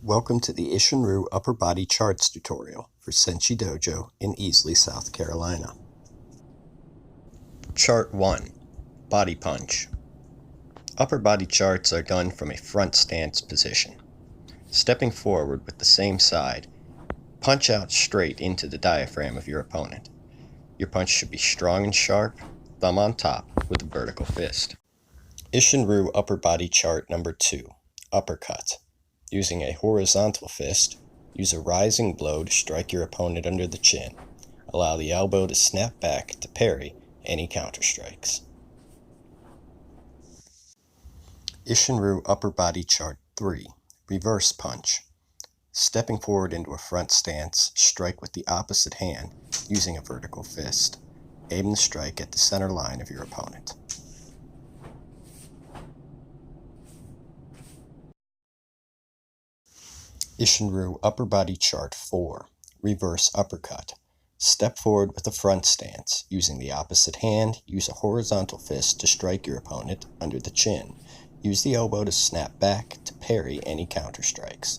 Welcome to the Isshinryu Upper Body Charts tutorial for Senshi Dojo in Easley, South Carolina. Chart 1. Body Punch. Upper body charts are done from a front stance position. Stepping forward with the same side, punch out straight into the diaphragm of your opponent. Your punch should be strong and sharp, thumb on top with a vertical fist. Isshinryu Upper Body Chart number 2. Uppercut. Using a horizontal fist, use a rising blow to strike your opponent under the chin. Allow the elbow to snap back to parry any counter strikes. Isshinryu Upper Body Chart 3. Reverse Punch. Stepping forward into a front stance, strike with the opposite hand using a vertical fist. Aim the strike at the center line of your opponent. Isshinryu Upper Body Chart 4. Reverse Uppercut. Step forward with a front stance. Using the opposite hand, use a horizontal fist to strike your opponent under the chin. Use the elbow to snap back to parry any counter strikes.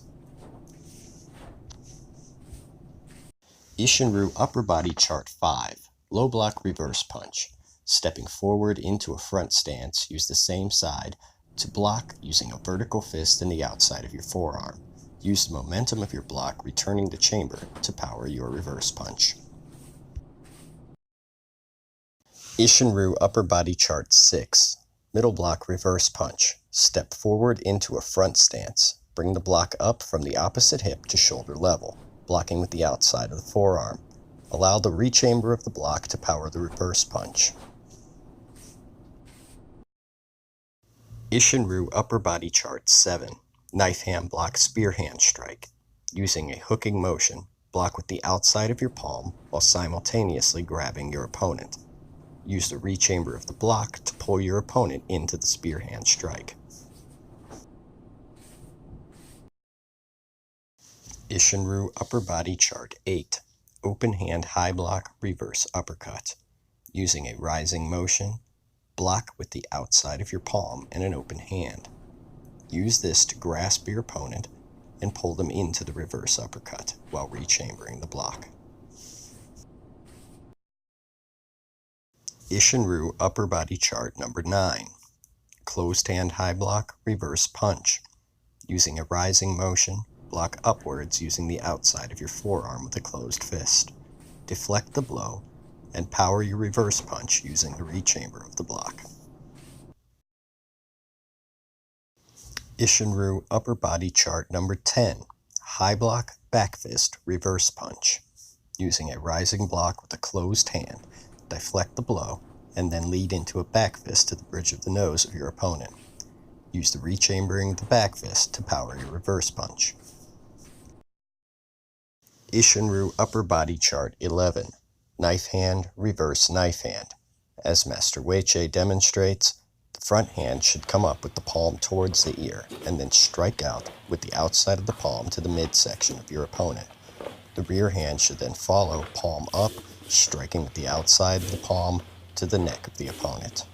Isshinryu Upper Body Chart 5. Low Block Reverse Punch. Stepping forward into a front stance, use the same side to block using a vertical fist in the outside of your forearm. Use the momentum of your block returning the chamber to power your reverse punch. Isshinryu Upper Body Chart 6. Middle Block Reverse Punch. Step forward into a front stance. Bring the block up from the opposite hip to shoulder level, blocking with the outside of the forearm. Allow the rechamber of the block to power the reverse punch. Isshinryu Upper Body Chart 7. Knife hand block spear hand strike. Using a hooking motion, block with the outside of your palm while simultaneously grabbing your opponent. Use the rechamber of the block to pull your opponent into the spear hand strike. Isshinryu Upper Body Chart 8. Open hand high block reverse uppercut. Using a rising motion, block with the outside of your palm and an open hand. Use this to grasp your opponent and pull them into the reverse uppercut while rechambering the block. Isshinryu Upper Body Chart number 9. Closed hand high block reverse punch. Using a rising motion, block upwards using the outside of your forearm with a closed fist. Deflect the blow and power your reverse punch using the rechamber of the block. Isshinryu Upper Body Chart number 10. High block back fist reverse punch. Using a rising block with a closed hand, deflect the blow and then lead into a back fist to the bridge of the nose of your opponent. Use the rechambering of the back fist to power your reverse punch. Isshinryu Upper Body Chart 11. Knife hand reverse knife hand. As Master Weiche demonstrates, the front hand should come up with the palm towards the ear and then strike out with the outside of the palm to the midsection of your opponent. The rear hand should then follow palm up, striking with the outside of the palm to the neck of the opponent.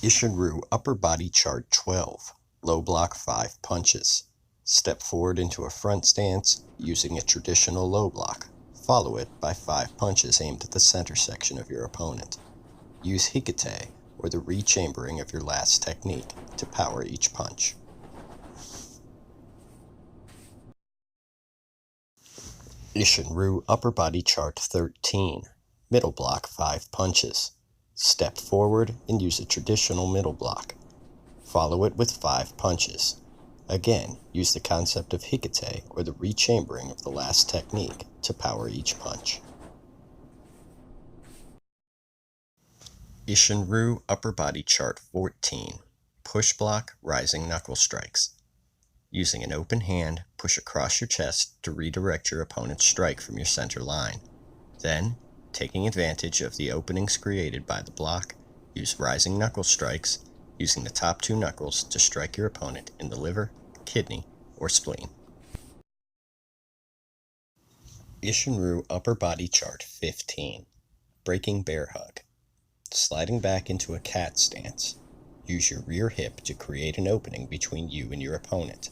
Isshinryu Upper Body Chart 12. Low block 5 punches. Step forward into a front stance using a traditional low block. Follow it by 5 punches aimed at the center section of your opponent. Use hikite, or the rechambering of your last technique, to power each punch. Isshinryu Upper Body Chart 13. Middle block 5 punches. Step forward and use a traditional middle block. Follow it with 5 punches. Again, use the concept of hikite, or the rechambering of the last technique, to power each punch. Isshinryu Upper Body Chart 14. Push block rising knuckle strikes. Using an open hand, push across your chest to redirect your opponent's strike from your center line. Then, taking advantage of the openings created by the block, use rising knuckle strikes, using the top 2 knuckles to strike your opponent in the liver, kidney, or spleen. Isshinryu Upper Body Chart 15. Breaking Bear Hug. Sliding back into a cat stance. Use your rear hip to create an opening between you and your opponent.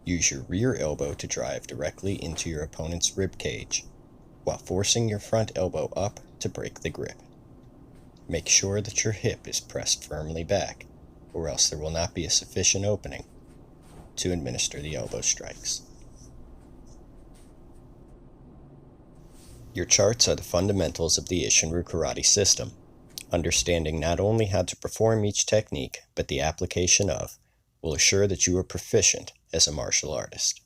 Use your rear elbow to drive directly into your opponent's rib cage, while forcing your front elbow up to break the grip. Make sure that your hip is pressed firmly back, or else there will not be a sufficient opening to administer the elbow strikes. Your charts are the fundamentals of the Isshinryu karate system. Understanding not only how to perform each technique, but the application of, will assure that you are proficient as a martial artist.